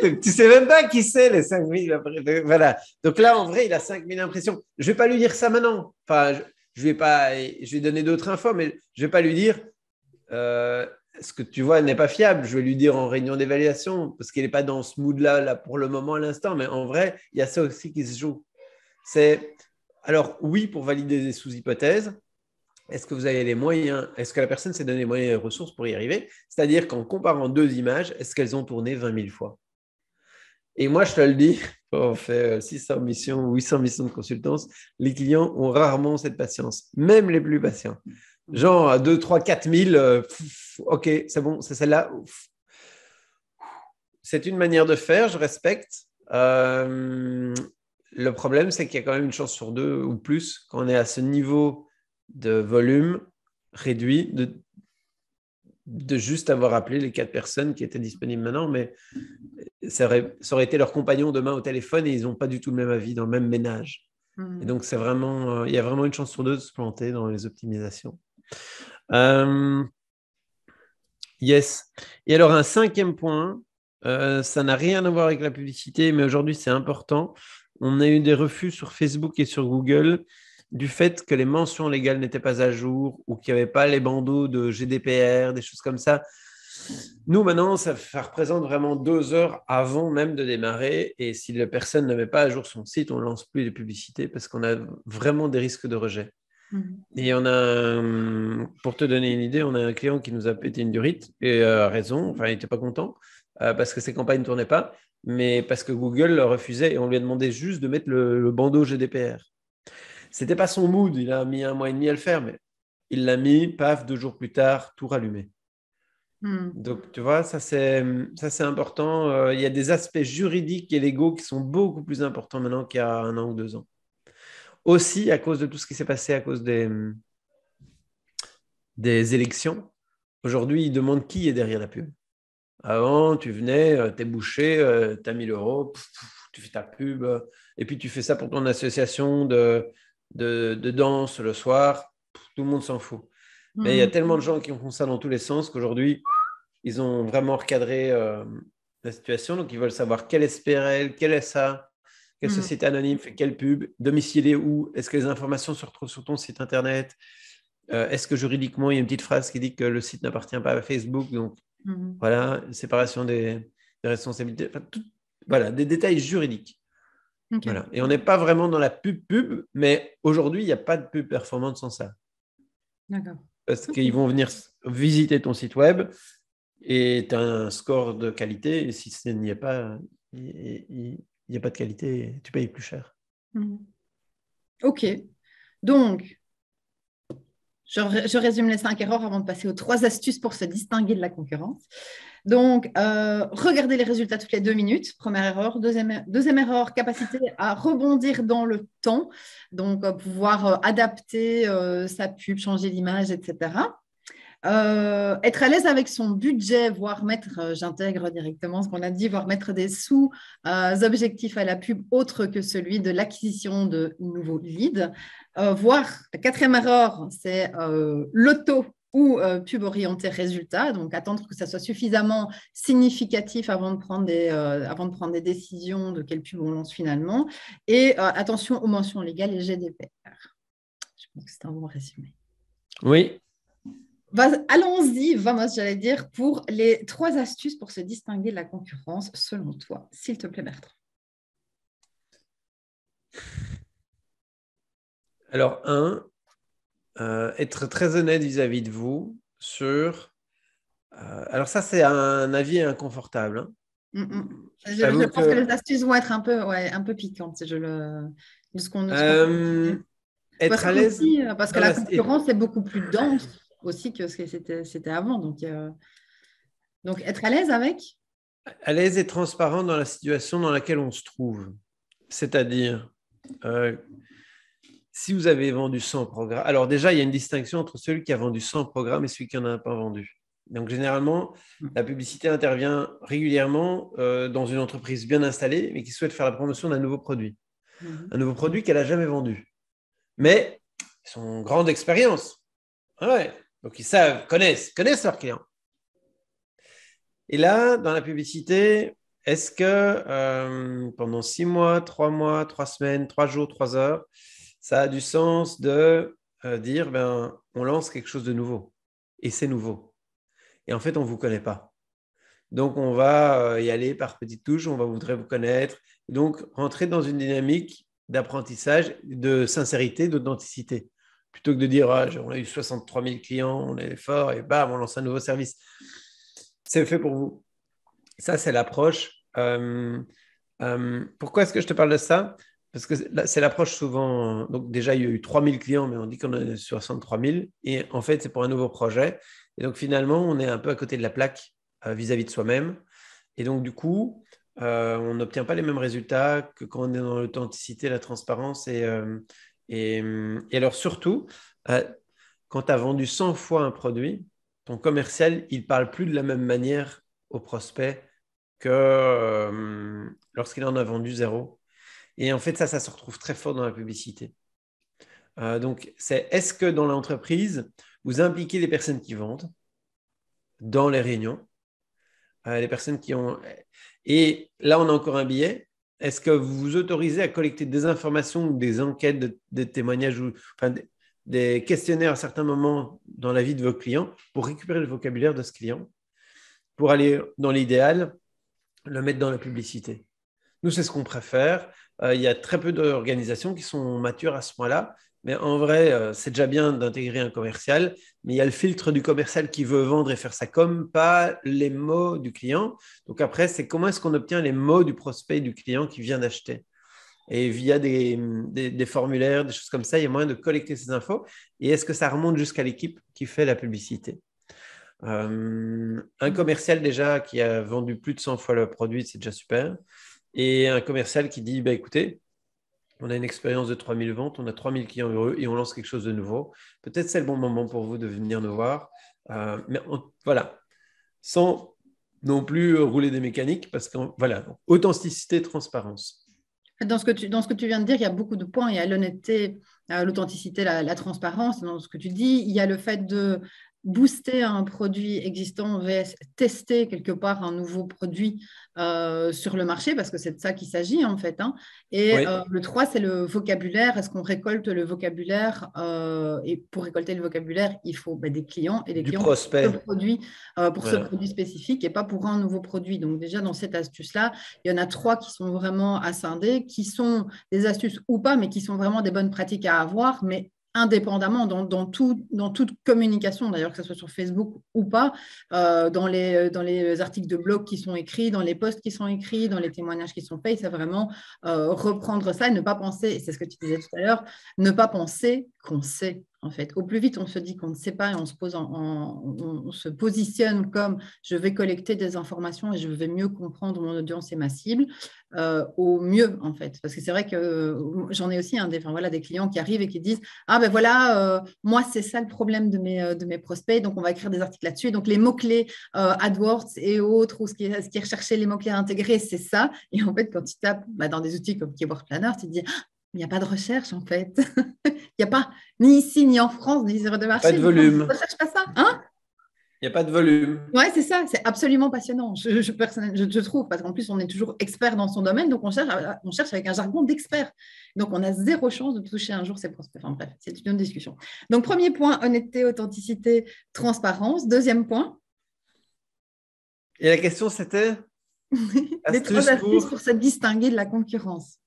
donc, tu sais même pas qui c'est les 5 000. Voilà. Donc là, en vrai, il a 5 000 impressions. Je vais pas lui dire ça maintenant. Enfin, je vais donner d'autres infos, mais je vais pas lui dire ce que tu vois n'est pas fiable. Je vais lui dire en réunion d'évaluation parce qu'il n'est pas dans ce mood-là là, pour le moment, à l'instant. Mais en vrai, il y a ça aussi qui se joue. C'est alors oui pour valider des sous-hypothèses. Est-ce que vous avez les moyens? Est-ce que la personne s'est donné les moyens et les ressources pour y arriver? C'est-à-dire qu'en comparant deux images, est-ce qu'elles ont tourné 20 000 fois? Et moi, je te le dis, on fait 600 missions, 800 missions de consultance, les clients ont rarement cette patience, même les plus patients. Genre à 2, 3, 4 000, ok, c'est bon, c'est celle-là. C'est une manière de faire, je respecte. Le problème, c'est qu'il y a quand même une chance sur deux ou plus, quand on est à ce niveau de volume réduit, de juste avoir appelé les 4 personnes qui étaient disponibles maintenant. Mais ça aurait été leur compagnon demain au téléphone et ils n'ont pas du tout le même avis dans le même ménage. Et donc, c'est vraiment, il y a vraiment une chance sur deux de se planter dans les optimisations. Yes. Et alors, un cinquième point, ça n'a rien à voir avec la publicité, mais aujourd'hui, c'est important. On a eu des refus sur Facebook et sur Google du fait que les mentions légales n'étaient pas à jour ou qu'il n'y avait pas les bandeaux de GDPR, des choses comme ça. Nous, maintenant, ça représente vraiment 2 heures avant même de démarrer. Et si la personne ne met pas à jour son site, on ne lance plus les publicités parce qu'on a vraiment des risques de rejet. Et on a, pour te donner une idée, on a un client qui nous a pété une durite et raison, enfin, il n'était pas content parce que ses campagnes ne tournaient pas, mais parce que Google le refusait et on lui a demandé juste de mettre le bandeau GDPR. C'était pas son mood, il a mis 1 mois et demi à le faire, mais il l'a mis, paf, 2 jours plus tard, tout rallumé. Donc, tu vois, ça c'est important. Il y a des aspects juridiques et légaux qui sont beaucoup plus importants maintenant qu'il y a 1 an ou 2 ans. Aussi, à cause de tout ce qui s'est passé à cause des élections, aujourd'hui, ils demandent qui est derrière la pub. Avant, tu venais, t'es bouché, t'as 1 000 euros, tu fais ta pub, et puis tu fais ça pour ton association de danse le soir, tout le monde s'en fout. Mais il y a tellement de gens qui font ça dans tous les sens qu'aujourd'hui, ils ont vraiment recadré la situation. Donc, ils veulent savoir quelle SPRL, quelle SA, quelle société anonyme fait quelle pub, domicilié où, est-ce que les informations se retrouvent sur ton site internet, est-ce que juridiquement, il y a une petite phrase qui dit que le site n'appartient pas à Facebook. Donc, voilà, séparation des responsabilités. Enfin, voilà, des détails juridiques. Okay. Voilà. Et on n'est pas vraiment dans la pub, mais aujourd'hui, il n'y a pas de pub performante sans ça. D'accord. Parce qu'ils vont venir visiter ton site web et tu as un score de qualité. Et si il n'y a pas, il n'y a pas de qualité, tu payes plus cher. OK. Donc, je résume les 5 erreurs avant de passer aux 3 astuces pour se distinguer de la concurrence. Donc, regardez les résultats toutes les 2 minutes, première erreur. Deuxième erreur, capacité à rebondir dans le temps, donc pouvoir adapter sa pub, changer l'image, etc. Être à l'aise avec son budget, voire mettre, j'intègre directement ce qu'on a dit, voire mettre des sous-objectifs à la pub autres que celui de l'acquisition de nouveaux leads. Voire, la 4e erreur, c'est l'auto ou pub orientée résultat, donc attendre que ça soit suffisamment significatif avant de prendre des décisions de quelle pub on lance finalement. Et attention aux mentions légales et GDPR. Je pense que c'est un bon résumé. Oui. Allons-y, vamos, j'allais dire, pour les 3 astuces pour se distinguer de la concurrence, selon toi. S'il te plaît, Bertrand. Alors, être très honnête vis-à-vis de vous sur... alors ça, c'est un avis inconfortable. Je pense que les astuces vont être un peu piquantes. Être à l'aise... Parce que la concurrence est beaucoup plus dense aussi que ce que c'était avant. Donc, être à l'aise avec? À l'aise et transparent dans la situation dans laquelle on se trouve. C'est-à-dire... si vous avez vendu 100 programmes, alors déjà, il y a une distinction entre celui qui a vendu 100 programmes et celui qui n'en a pas vendu. Donc, généralement, la publicité intervient régulièrement dans une entreprise bien installée, mais qui souhaite faire la promotion d'un nouveau produit. Un nouveau produit qu'elle n'a jamais vendu. Mais ils ont grande expérience. Ouais. Donc, ils connaissent leurs clients. Et là, dans la publicité, est-ce que pendant 6 mois, 3 mois, 3 semaines, 3 jours, 3 heures, ça a du sens de dire, on lance quelque chose de nouveau. Et c'est nouveau. Et en fait, on ne vous connaît pas. Donc, on va y aller par petites touches, on voudrait vous connaître. Donc, rentrer dans une dynamique d'apprentissage, de sincérité, d'authenticité. Plutôt que de dire, on a eu 63 000 clients, on est fort, et bam, on lance un nouveau service. C'est fait pour vous. Ça, c'est l'approche. Pourquoi est-ce que je te parle de ça ? Parce que c'est l'approche souvent. Donc, déjà, il y a eu 3 000 clients, mais on dit qu'on en a 63 000. Et en fait, c'est pour un nouveau projet. Et donc, finalement, on est un peu à côté de la plaque vis-à-vis de soi-même. Et donc, du coup, on n'obtient pas les mêmes résultats que quand on est dans l'authenticité, la transparence. Et alors, surtout, quand tu as vendu 100 fois un produit, ton commercial, il ne parle plus de la même manière au prospect que lorsqu'il en a vendu zéro. Et en fait, ça se retrouve très fort dans la publicité. Donc, est-ce que dans l'entreprise, vous impliquez les personnes qui vendent dans les réunions, les personnes qui ont… Et là, on a encore un billet. Est-ce que vous vous autorisez à collecter des informations ou des enquêtes, des témoignages, enfin, des questionnaires à certains moments dans la vie de vos clients pour récupérer le vocabulaire de ce client, pour aller, dans l'idéal, le mettre dans la publicité? Nous, c'est ce qu'on préfère. Il y a très peu d'organisations qui sont matures à ce point-là. Mais en vrai, c'est déjà bien d'intégrer un commercial, mais il y a le filtre du commercial qui veut vendre et faire sa com, pas les mots du client. Donc après, c'est comment est-ce qu'on obtient les mots du prospect du client qui vient d'acheter. Et via des formulaires, des choses comme ça, il y a moyen de collecter ces infos. Et est-ce que ça remonte jusqu'à l'équipe qui fait la publicité? Un commercial déjà qui a vendu plus de 100 fois le produit, c'est déjà super. Et un commercial qui dit, bah, écoutez, on a une expérience de 3000 ventes, on a 3000 clients heureux et on lance quelque chose de nouveau. Peut-être c'est le bon moment pour vous de venir nous voir. Voilà, sans non plus rouler des mécaniques, parce que voilà, authenticité, transparence. Dans ce que tu viens de dire, il y a beaucoup de points. Il y a l'honnêteté, l'authenticité, la transparence. Dans ce que tu dis, il y a le fait de booster un produit existant, vs tester quelque part un nouveau produit sur le marché, parce que c'est de ça qu'il s'agit en fait. Hein. Et Oui. le 3, c'est le vocabulaire. Est-ce qu'on récolte le vocabulaire et pour récolter le vocabulaire, il faut des clients et des Du clients prospect. pour ce produit spécifique et pas pour un nouveau produit. Donc déjà, dans cette astuce-là, il y en a 3 qui sont vraiment à scinder, qui sont des astuces ou pas, mais qui sont vraiment des bonnes pratiques à avoir, mais indépendamment dans toute communication, d'ailleurs, que ce soit sur Facebook ou pas, dans les articles de blog qui sont écrits, dans les posts qui sont écrits, dans les témoignages qui sont faits, c'est vraiment reprendre ça et ne pas penser, et c'est ce que tu disais tout à l'heure, ne pas penser qu'on sait. En fait, au plus vite on se dit qu'on ne sait pas et on se positionne comme je vais collecter des informations et je vais mieux comprendre mon audience et ma cible, au mieux en fait. Parce que c'est vrai que j'en ai aussi des clients qui arrivent et qui disent ah ben voilà, moi c'est ça le problème de mes prospects, donc on va écrire des articles là-dessus. Donc les mots-clés AdWords et autres, ou ce qui est recherché, les mots-clés intégrés, c'est ça. Et en fait, quand tu tapes dans des outils comme Keyword Planner, tu te dis il n'y a pas de recherche en fait. Il n'y a pas, ni ici, ni en France, ni sur de marché. Pas de volume. On ne recherche pas ça. Hein? Il n'y a pas de volume. Oui, c'est ça. C'est absolument passionnant, je trouve, parce qu'en plus, on est toujours expert dans son domaine, donc on cherche avec un jargon d'expert. Donc, on a zéro chance de toucher un jour ses prospects. Enfin bref, c'est une autre discussion. Donc, premier point, honnêteté, authenticité, transparence. Deuxième point. Et la question, c'était les 3 astuces pour se distinguer de la concurrence.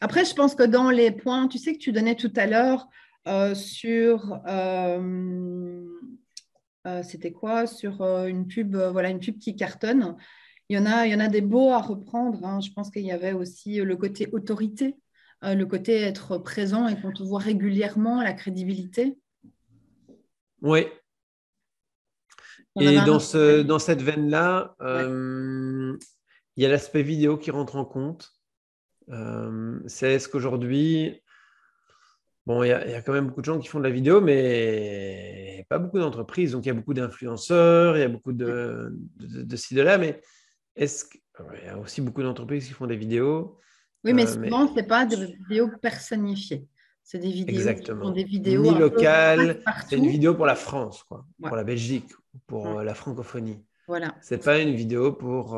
Après, je pense que dans les points, tu sais que tu donnais tout à l'heure sur, c'était quoi? Sur une pub, une pub qui cartonne. Il y en a des beaux à reprendre. Hein. Je pense qu'il y avait aussi le côté autorité, le côté être présent et qu'on te voit régulièrement, la crédibilité. Oui. Et dans cette veine-là, il y a l'aspect vidéo qui rentre en compte. C'est ce qu'aujourd'hui, bon, il y a quand même beaucoup de gens qui font de la vidéo, mais pas beaucoup d'entreprises. Donc, il y a beaucoup d'influenceurs, il y a beaucoup de ci, de là, mais il y a aussi beaucoup d'entreprises qui font des vidéos. Oui, mais souvent, ce n'est pas des vidéos personnifiées. C'est des vidéos. Exactement. Des vidéos ni locales. C'est une vidéo pour la France, quoi, ouais. pour la Belgique, pour la francophonie. Voilà. Ce n'est pas une vidéo pour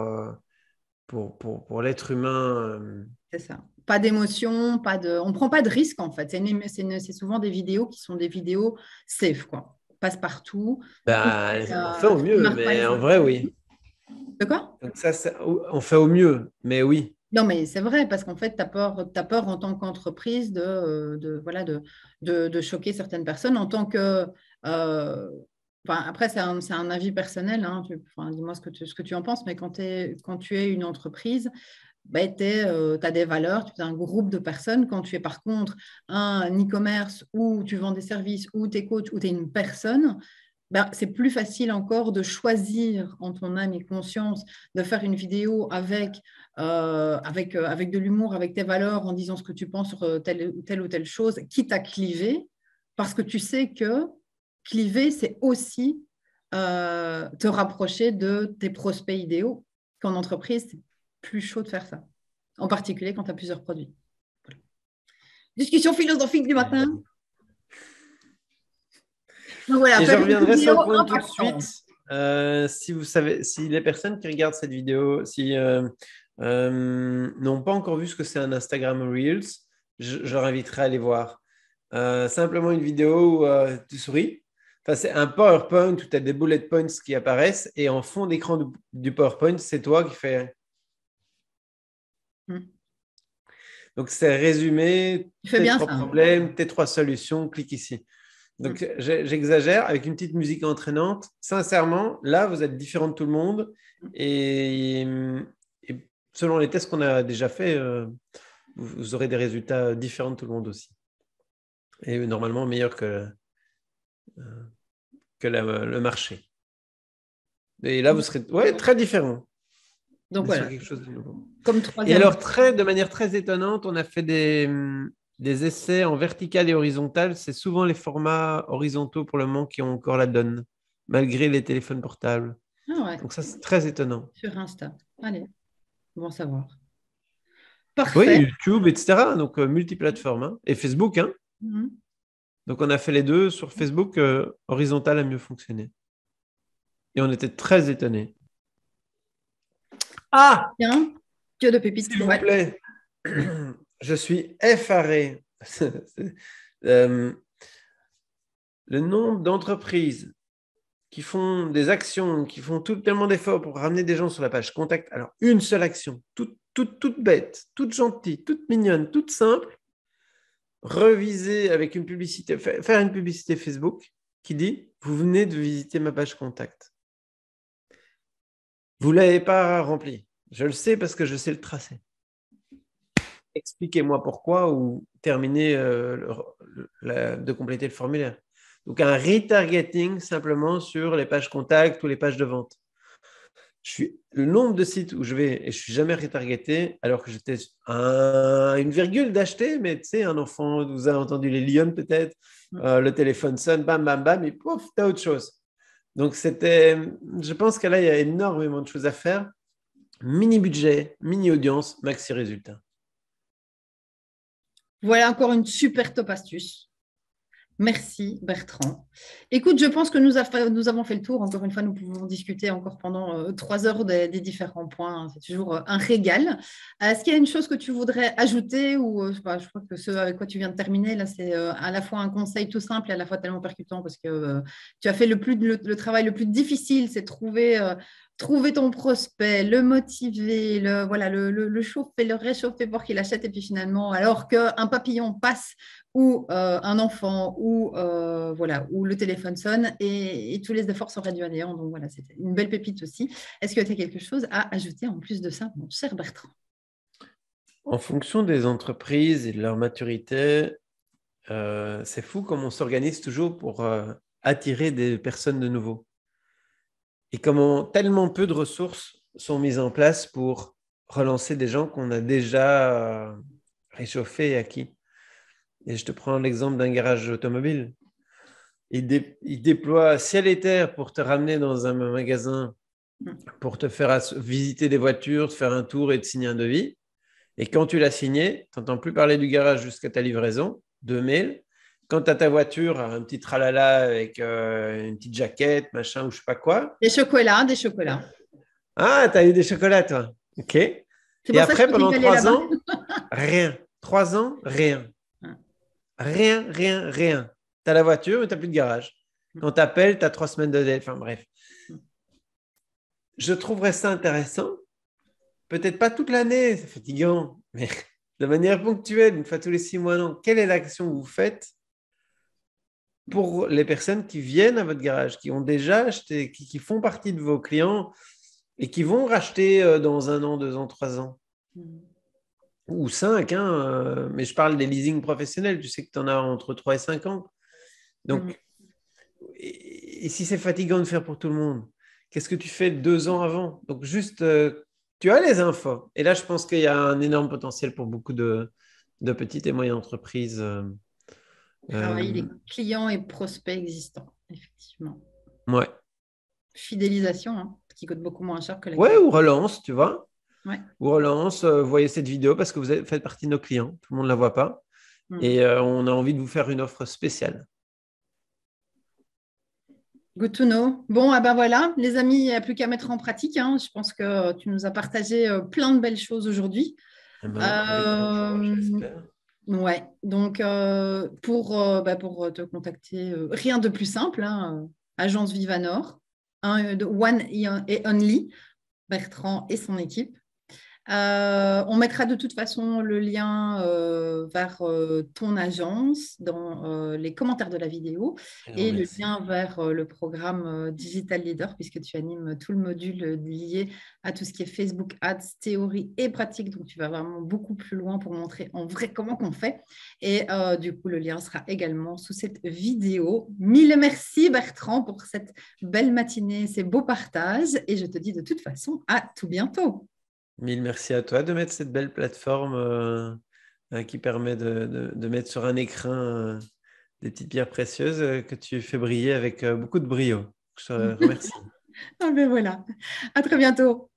l'être humain. C'est ça. Pas d'émotion, on ne prend pas de risque en fait. C'est souvent des vidéos qui sont des vidéos safe, quoi. Passe-partout. On fait au mieux, mais en vrai, oui. De quoi? Donc ça, on fait au mieux, mais oui. Non, mais c'est vrai, parce qu'en fait, tu as peur en tant qu'entreprise de choquer certaines personnes en tant que… après, c'est un avis personnel. Hein, dis-moi ce que tu en penses, mais quand tu es une entreprise, tu as des valeurs, tu as un groupe de personnes. Quand tu es par contre un e-commerce où tu vends des services, où tu es coach, où tu es une personne, c'est plus facile encore de choisir en ton âme et conscience de faire une vidéo avec de l'humour, avec tes valeurs, en disant ce que tu penses sur telle ou telle chose, quitte à cliver, parce que tu sais que cliver, c'est aussi te rapprocher de tes prospects idéaux qu'en entreprise, c'est plus chaud de faire ça. En particulier quand tu as plusieurs produits. Voilà. Discussion philosophique du matin. Donc voilà, Et je faire une reviendrai sur vidéo le point tout de impactante. suite. Si vous savez, si les personnes qui regardent cette vidéo, si n'ont pas encore vu ce que c'est un Instagram Reels, je leur inviterai à aller voir. Simplement une vidéo où tu souris. Enfin, c'est un PowerPoint où tu as des bullet points qui apparaissent et en fond d'écran du PowerPoint, c'est toi qui fais. Donc, c'est résumé, Tu fais tes bien trois ça. problèmes, tes trois solutions, clique ici. Donc, j'exagère avec une petite musique entraînante. Sincèrement, là, vous êtes différent de tout le monde. Et, et selon les tests qu'on a déjà faits, vous aurez des résultats différents de tout le monde aussi. Et normalement, meilleurs que le marché. Et là, vous serez très différent. Donc Sur voilà, quelque chose de nouveau. comme Et troisième. alors, de manière très étonnante, on a fait des essais en vertical et horizontal. C'est souvent les formats horizontaux pour le moment qui ont encore la donne, malgré les téléphones portables. Ah ouais, Donc ça, c'est très étonnant. sur Insta. Allez, bon savoir. Oui, Parfait. YouTube, etc. Donc multiplateforme. Hein. Et Facebook. Hein. Mhm. Donc on a fait les deux. Sur Facebook, horizontal a mieux fonctionné. Et on était très étonnés. Ah, Bien, que de pépites. s'il vous Ouais. plaît, je suis effaré. Euh, le nombre d'entreprises qui font des actions, qui font tellement d'efforts pour ramener des gens sur la page contact. Alors, une seule action, toute bête, toute gentille, toute mignonne, toute simple, reviser avec une publicité, faire une publicité Facebook qui dit « Vous venez de visiter ma page contact. Vous ne l'avez pas rempli. Je le sais parce que je sais le tracer. Expliquez-moi pourquoi ou terminez de compléter le formulaire. » Donc, un retargeting simplement sur les pages contact ou les pages de vente. Le nombre de sites où je vais et je ne suis jamais retargeté, alors que j'étais une virgule d'acheter, mais tu sais, un enfant, vous avez entendu les lions peut-être, le téléphone sonne, bam, bam, bam, et pouf, tu as autre chose. Donc, je pense que là, il y a énormément de choses à faire. Mini budget, mini audience, maxi résultat. Voilà encore une super top astuce. Merci Bertrand. Écoute, je pense que nous avons fait le tour. Encore une fois, nous pouvons discuter encore pendant 3 heures des différents points. C'est toujours un régal. Est-ce qu'il y a une chose que tu voudrais ajouter ou je crois que ce avec quoi tu viens de terminer, là, c'est à la fois un conseil tout simple et à la fois tellement percutant parce que tu as fait le travail le plus difficile, c'est trouver ton prospect, le motiver, le chauffer, le réchauffer pour qu'il achète. Et puis finalement, alors qu'un papillon passe ou un enfant ou le téléphone sonne et tous les efforts sont réduits à néant. Donc voilà, c'était une belle pépite aussi. Est-ce que tu as quelque chose à ajouter en plus de ça, mon cher Bertrand? En fonction des entreprises et de leur maturité, c'est fou comme on s'organise toujours pour attirer des personnes de nouveau. Et comment tellement peu de ressources sont mises en place pour relancer des gens qu'on a déjà réchauffés et acquis. Et je te prends l'exemple d'un garage automobile. Il déploie ciel et terre pour te ramener dans un magasin, pour te faire visiter des voitures, te faire un tour et te signer un devis. Et quand tu l'as signé, tu n'entends plus parler du garage jusqu'à ta livraison, 2 mails. Quand tu as ta voiture, un petit tralala avec une petite jaquette, machin, ou je sais pas quoi. Des chocolats, des chocolats. Ah, tu as eu des chocolats, toi. OK. C'est Et pour ça que après, je pendant suis allée 3 là-bas. ans, rien. 3 ans, rien. Rien, rien, rien. Tu as la voiture, mais tu n'as plus de garage. Quand tu appelles, tu as 3 semaines de délai. Enfin, bref. Je trouverais ça intéressant. Peut-être pas toute l'année, c'est fatigant, mais de manière ponctuelle, une fois tous les 6 mois, non. Quelle est l'action que vous faites pour les personnes qui viennent à votre garage, qui ont déjà acheté, qui font partie de vos clients et qui vont racheter dans 1 an, 2 ans, 3 ans ou 5, hein, mais je parle des leasing professionnels, tu sais que tu en as entre 3 et 5 ans. Donc, et si c'est fatigant de faire pour tout le monde, qu'est-ce que tu fais 2 ans avant? Donc, juste, tu as les infos. Et là, je pense qu'il y a un énorme potentiel pour beaucoup de petites et moyennes entreprises. Travailler les clients et prospects existants, effectivement. Ouais. Fidélisation, hein. qui coûte beaucoup moins cher que la Ouais, caméra. ou relance, tu vois. Ouais. Ou relance, voyez cette vidéo parce que faites partie de nos clients. Tout le monde ne la voit pas. Mm. Et on a envie de vous faire une offre spéciale. Good to know. Bon, ah ben voilà, les amis, il n'y a plus qu'à mettre en pratique, hein. Je pense que tu nous as partagé plein de belles choses aujourd'hui. Eh ben, avec grand joie, Euh, j'espère. ouais, donc pour te contacter, rien de plus simple, hein, Agence Vivanor, One et Only, Bertrand et son équipe. On mettra de toute façon le lien vers ton agence dans les commentaires de la vidéo Un grand et le merci. lien vers le programme Digital Leader puisque tu animes tout le module lié à tout ce qui est Facebook Ads, théorie et pratique. Donc, tu vas vraiment beaucoup plus loin pour montrer en vrai comment qu'on fait. Et du coup, le lien sera également sous cette vidéo. Mille merci Bertrand pour cette belle matinée, ces beaux partages et je te dis de toute façon à tout bientôt. Mille merci à toi de mettre cette belle plateforme qui permet de mettre sur un écrin des petites pierres précieuses que tu fais briller avec beaucoup de brio. Je te remercie. Ah ben voilà. À très bientôt.